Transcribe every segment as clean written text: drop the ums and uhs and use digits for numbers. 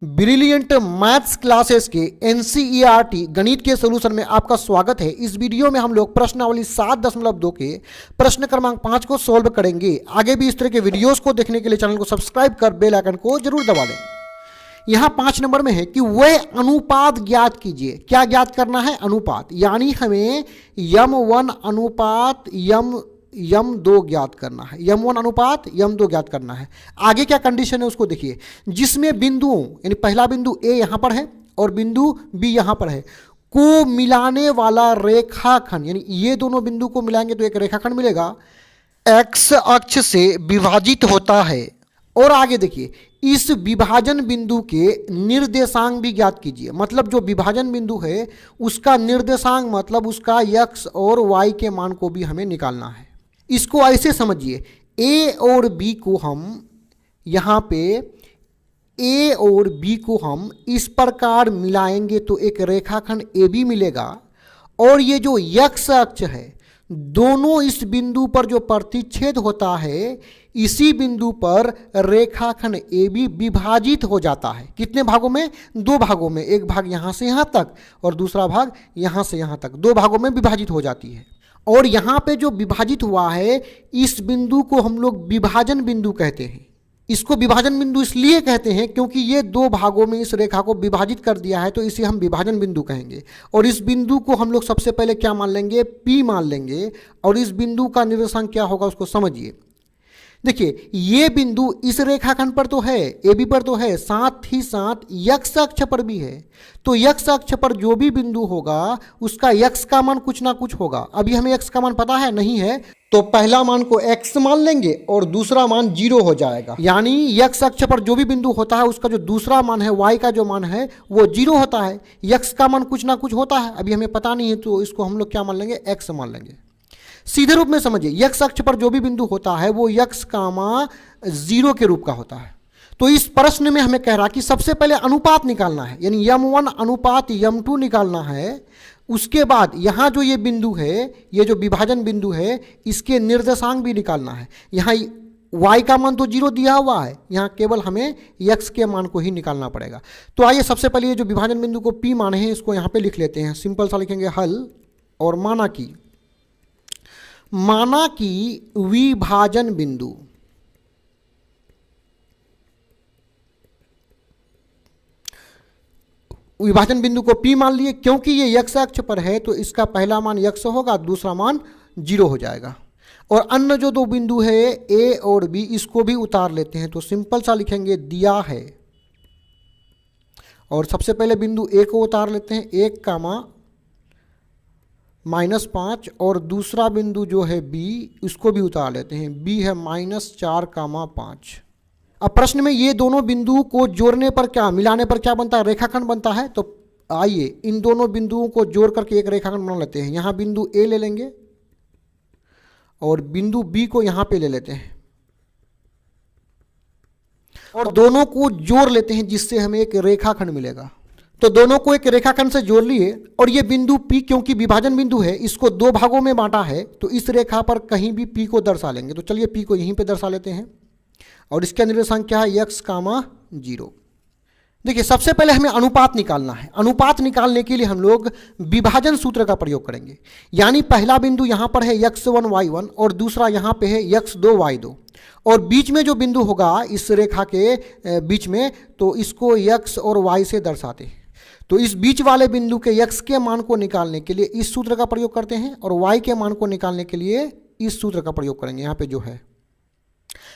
Brilliant maths classes के NCERT गणित के सॉल्यूशन में आपका स्वागत है। इस वीडियो में हम लोग प्रश्नावली 7.2 के प्रश्न क्रमांक 5 को सॉल्व करेंगे। आगे भी इस तरह के वीडियोस को देखने के लिए चैनल को सब्सक्राइब कर बेल आइकन को जरूर दबा लें। यहाँ 5 नंबर में है कि वह अनुपात ज्ञात कीजिए। क्या ज्ञात करना है? अनुपात, यानी हमें यम1 अनुपात यम2 ज्ञात करना है। यम1 अनुपात यम2 ज्ञात करना है। आगे क्या कंडीशन है उसको देखिए, जिसमें बिंदुओं यानी पहला बिंदु ए यहां पर है और बिंदु बी यहां पर है को मिलाने वाला रेखाखंड, यानी ये दोनों बिंदु को मिलाएंगे तो एक रेखाखंड मिलेगा, एक्स अक्ष से विभाजित होता है। और आगे देखिए, इस विभाजन बिंदु के निर्देशांक भी ज्ञात कीजिए। मतलब जो विभाजन बिंदु है उसका निर्देशांक मतलब उसका x और y के मान को भी हमें निकालना है। इसको ऐसे समझिए, a और b को हम यहाँ पे a और b को हम इस प्रकार मिलाएंगे तो एक रेखाखंड AB मिलेगा। और ये जो x अक्ष है दोनों इस बिंदु पर जो प्रतिच्छेद होता है इसी बिंदु पर रेखाखंड AB विभाजित हो जाता है। कितने भागों में? 2 भागों में। एक भाग यहाँ से यहाँ तक और दूसरा भाग यहाँ से यहाँ तक, 2 भागों में विभाजित हो जाती है। और यहाँ पे जो विभाजित हुआ है इस बिंदु को हम लोग विभाजन बिंदु कहते हैं। इसको विभाजन बिंदु इसलिए कहते हैं क्योंकि ये 2 भागों में इस रेखा को विभाजित कर दिया है, तो इसे हम विभाजन बिंदु कहेंगे। और इस बिंदु को हम लोग सबसे पहले क्या मान लेंगे? P मान लेंगे। और इस बिंदु का निर्देशांक क्या होगा उसको समझिए। देखिए, ये बिंदु इस रेखाखंड पर तो है, AB पर तो है, साथ ही साथ x अक्ष पर भी है। तो x अक्ष पर जो भी बिंदु होगा उसका x का मान कुछ ना कुछ होगा। अभी हमें x का मान पता है नहीं है, तो पहला मान को x मान लेंगे और दूसरा मान 0 हो जाएगा। यानी x अक्ष पर जो भी बिंदु होता है उसका जो दूसरा मान है, y का जो मान है वो 0 होता है। x का मान कुछ ना कुछ होता है, अभी हमें पता नहीं है, तो इसको हम लोग क्या मान लेंगे? x मान लेंगे। सीधे रूप में समझिए, x अक्ष पर जो भी बिंदु होता है वो x, 0 के रूप का होता है। तो इस प्रश्न में हमें कह रहा कि सबसे पहले अनुपात निकालना है, यानी यम1 अनुपात यम2 निकालना है। उसके बाद यहाँ जो ये बिंदु है, ये जो विभाजन बिंदु है, इसके निर्देशांक भी निकालना है। यहाँ y का मान तो 0 दिया हुआ है, यहाँ केवल हमें x के मान को ही निकालना पड़ेगा। तो आइए सबसे पहले ये जो विभाजन बिंदु को P माने हैं इसको यहाँ पे लिख लेते हैं। सिंपल सा लिखेंगे हल। और माना कि विभाजन बिंदु को P मान लिए। क्योंकि ये x अक्ष पर है तो इसका पहला मान x होगा, दूसरा मान 0 हो जाएगा। और अन्य जो 2 बिंदु है A और B इसको भी उतार लेते हैं। तो सिंपल सा लिखेंगे दिया है। और सबसे पहले बिंदु A को उतार लेते हैं, 1, -5। और दूसरा बिंदु जो है B उसको भी उतार लेते हैं, B है -4, 5। अब प्रश्न में ये दोनों बिंदुओं को जोड़ने पर क्या, मिलाने पर क्या बनता है? रेखाखंड बनता है। तो आइए इन दोनों बिंदुओं को जोड़ करके एक रेखाखंड बना लेते हैं। यहाँ बिंदु A ले लेंगे और बिंदु B को यहाँ पे ले लेते हैं और दोनों को जोड़ लेते हैं जिससे हमें एक रेखाखंड मिलेगा। तो दोनों को एक रेखाखंड से जोड़ लिए। और ये बिंदु P क्योंकि विभाजन बिंदु है इसको 2 भागों में बांटा है, तो इस रेखा पर कहीं भी P को दर्शा लेंगे। तो चलिए P को यहीं पे दर्शा लेते हैं। और इसका निर्देशांक क्या है? x, 0। देखिए, सबसे पहले हमें अनुपात निकालना है। अनुपात निकालने के लिए हम लोग विभाजन सूत्र का प्रयोग करेंगे। यानी पहला बिंदु यहाँ पर है x1 y1 और दूसरा यहाँ पे है x2 y2। और बीच में जो बिंदु होगा इस रेखा के बीच में, तो इसको x और y से दर्शाते हैं। तो इस बीच वाले बिंदु के x के मान को निकालने के लिए इस सूत्र का प्रयोग करते हैं और y के मान को निकालने के लिए इस सूत्र का प्रयोग करेंगे यहाँ पे जो है।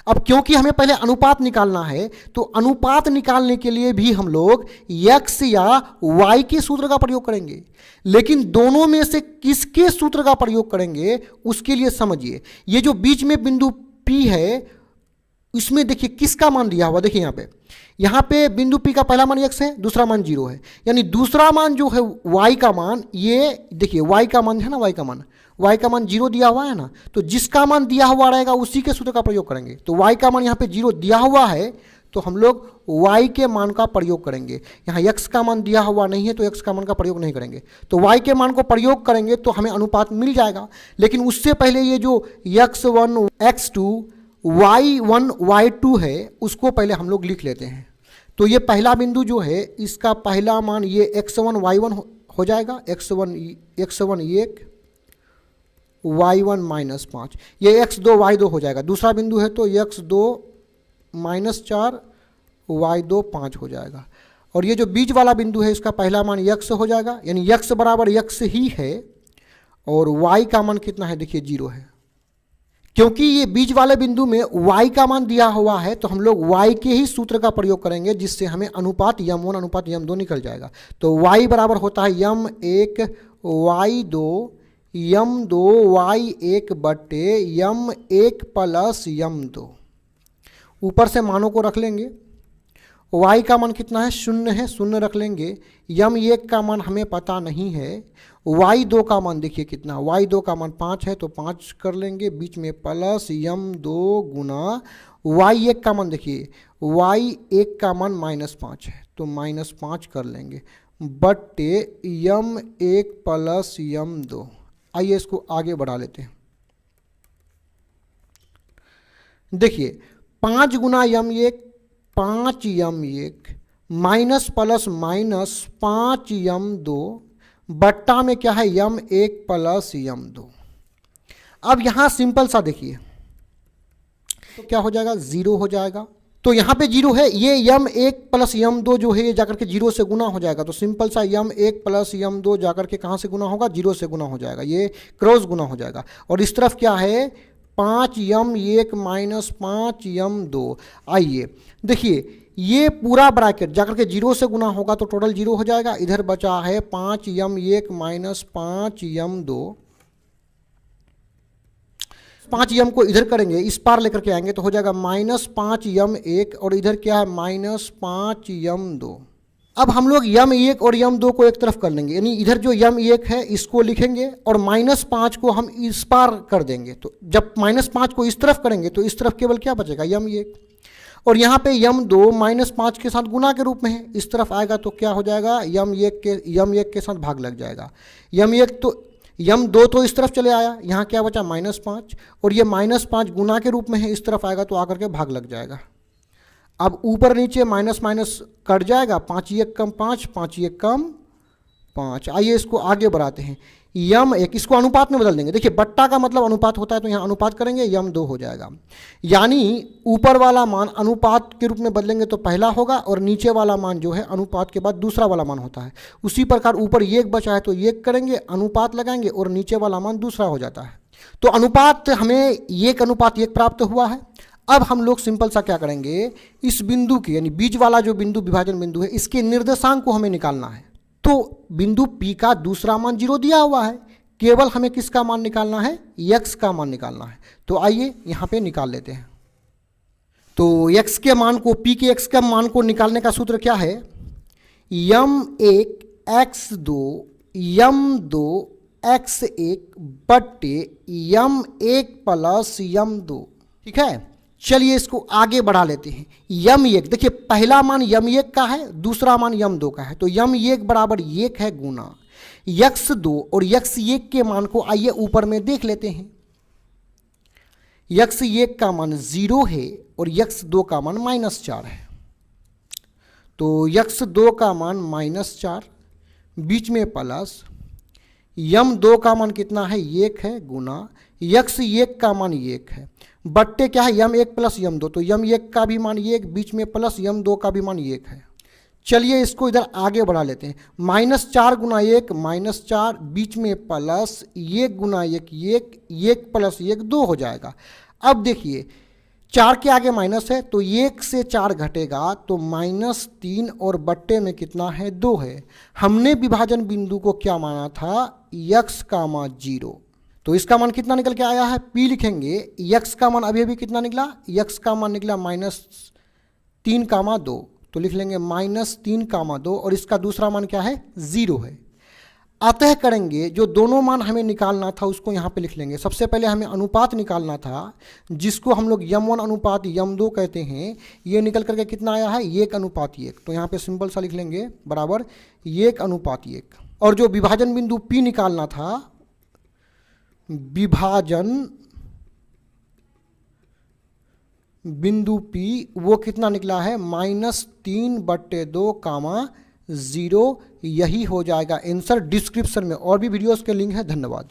अब क्योंकि हमें पहले अनुपात निकालना है तो अनुपात निकालने के लिए भी हम लोग x या y के सूत्र का प्रयोग करेंगे। लेकिन दोनों में से किसके सूत्र का प्रयोग करेंगे उसके लिए समझिए। ये जो बीच में बिंदु P है इसमें देखिए किसका मान दिया हुआ, देखिए यहाँ पे बिंदु P का पहला मान x है, दूसरा मान 0 है। यानी दूसरा मान जो है y का मान, ये देखिए y का मान है ना, y का मान 0 दिया हुआ है ना। तो जिसका मान दिया हुआ रहेगा उसी के सूत्र का प्रयोग करेंगे। तो y का मान यहाँ पे 0 दिया हुआ है तो हम लोग y के मान का प्रयोग करेंगे। यहाँ x का मान दिया हुआ नहीं है तो x का मान का प्रयोग नहीं करेंगे। तो y के मान को प्रयोग करेंगे तो हमें अनुपात मिल जाएगा। लेकिन उससे पहले ये जो x1 x2 y1 y2 है उसको पहले हम लोग लिख लेते हैं। तो ये पहला बिंदु जो है इसका पहला मान ये x1 y1 हो जाएगा, x1 1 y1 -5, ये x2 y2 हो जाएगा। दूसरा बिंदु है तो x2 -4 y2 5 हो जाएगा। और ये जो बीच वाला बिंदु है इसका पहला मान x हो जाएगा, यानी x बराबर x ही है और y का मान कितना है, देखिए 0 है। क्योंकि ये बीच वाले बिंदु में y का मान दिया हुआ है तो हम लोग y के ही सूत्र का प्रयोग करेंगे, जिससे हमें अनुपात m1 अनुपात m2 निकल जाएगा। तो y बराबर होता है m1 y2 m2 y1 बटे m1 प्लस m2। ऊपर से मानों को रख लेंगे। y का मान कितना है, 0 है, 0 रख लेंगे। m1 का मान हमें पता नहीं है। y2 का मान देखिए कितना, y2 का मान 5 है तो 5 कर लेंगे, बीच में प्लस m2 गुना y1 का मान देखिए, y1 का मान -5 है तो -5 कर लेंगे बटे m1 प्लस m2। आइए इसको आगे बढ़ा लेते हैं। देखिए 5 गुना m1 5 m1 minus plus minus 5 m2 बट्टा में क्या है m1 प्लस m2। अब यहां सिंपल सा देखिए तो क्या हो जाएगा, 0 हो जाएगा। तो यहां पे 0 है, ये m1 प्लस m2 जो है ये जाकर के 0 से गुना हो जाएगा। तो सिंपल सा m1 प्लस m2 जाकर के कहां से गुना होगा, 0 से गुना हो जाएगा, ये क्रॉस गुना हो जाएगा। और इस तरफ क्या है 5 m1 माइनस 5 m2। आइए देखिए ये पूरा ब्रैकेट जाकर के 0 से गुना होगा तो टोटल 0 हो जाएगा। इधर बचा है 5 m1 माइनस 5 m2। 5 m को इधर करेंगे, इस पार लेकर के आएंगे तो हो जाएगा -5 m1 और इधर क्या है -5 m2। अब हम लोग m1 और m2 को एक तरफ कर लेंगे, यानी इधर जो m1 है इसको लिखेंगे और -5 को हम इस पार कर देंगे। तो जब -5 को इस तरफ करेंगे तो इस तरफ केवल क्या बचेगा, m1। और यहाँ पे m2 -5 के साथ गुना के रूप में है, इस तरफ आएगा तो क्या हो जाएगा, m1 के साथ भाग लग जाएगा। m2 तो इस तरफ चले आया, यहाँ क्या बचा -5 और ये -5 गुना के रूप में है, इस तरफ आएगा तो आकर के भाग लग जाएगा। अब ऊपर नीचे माइनस माइनस कट जाएगा, 5 1 कम 5, 5 1 कम 5। आइए इसको आगे बढ़ाते हैं। m1 इसको अनुपात में बदल देंगे। देखिए बट्टा का मतलब अनुपात होता है तो यहाँ अनुपात करेंगे, m2 हो जाएगा। यानी ऊपर वाला मान अनुपात के रूप में बदलेंगे तो पहला होगा और नीचे वाला मान जो है अनुपात के बाद दूसरा वाला मान होता है। उसी प्रकार ऊपर 1 बचा है तो 1 करेंगे, अनुपात लगाएंगे और नीचे वाला मान दूसरा हो जाता है। तो अनुपात हमें 1 अनुपात 1 प्राप्त हुआ है। अब हम लोग सिंपल सा क्या करेंगे, इस बिंदु की यानी बीच वाला जो बिंदु विभाजन बिंदु है इसके निर्देशांक को हमें निकालना है। तो बिंदु P का दूसरा मान 0 दिया हुआ है, केवल हमें किसका मान निकालना है, x का मान निकालना है। तो आइए यहाँ पे निकाल लेते हैं। तो x के मान को, P के x के मान को निकालने का सूत्र क्या है, m1 x2 m2 x1 बट्टे m1 प्लस m2। ठीक है, चलिए इसको आगे बढ़ा लेते हैं। m1 देखिए पहला मान m1 का है, दूसरा मान m2 का है। तो m1 बराबर 1 है गुना x2 और x1 के मान को आइए ऊपर में देख लेते हैं। x1 का मान 0 है और x2 का मान -4 है। तो x2 का मान -4, बीच में प्लस, m2 का मान कितना है 1 है गुना x1 का मान 1 है बट्टे क्या है m1 प्लस m2। तो m1 का भी मान 1, बीच में प्लस m2 का भी मान 1 है। चलिए इसको इधर आगे बढ़ा लेते हैं। -4 गुना 1 -4, बीच में प्लस 1 गुना 1 1 प्लस 1 2 हो जाएगा। अब देखिए 4 के आगे माइनस है तो 1 से 4 घटेगा तो -3 और बट्टे में कितना है 2 है। हमने विभाजन बिंदु को क्या माना था, x का मान 0। तो इसका मान कितना निकल के आया है, P लिखेंगे। x का मान अभी अभी कितना निकला, x का मान निकला -3, 2। तो लिख लेंगे -3, 2 और इसका दूसरा मान क्या है 0 है। अतः करेंगे जो दोनों मान हमें निकालना था उसको यहाँ पे लिख लेंगे। सबसे पहले हमें अनुपात निकालना था जिसको हम लोग m1 अनुपात m2 कहते हैं। ये निकल करके कितना आया है 1 अनुपात 1। तो यहाँ पे सिंपल सा लिख लेंगे बराबर 1 अनुपात 1। और जो विभाजन बिंदु P निकालना था, बिंदु P वो कितना निकला है -3/2, 0। यही हो जाएगा आंसर। डिस्क्रिप्शन में और भी वीडियोस के लिंक है। धन्यवाद।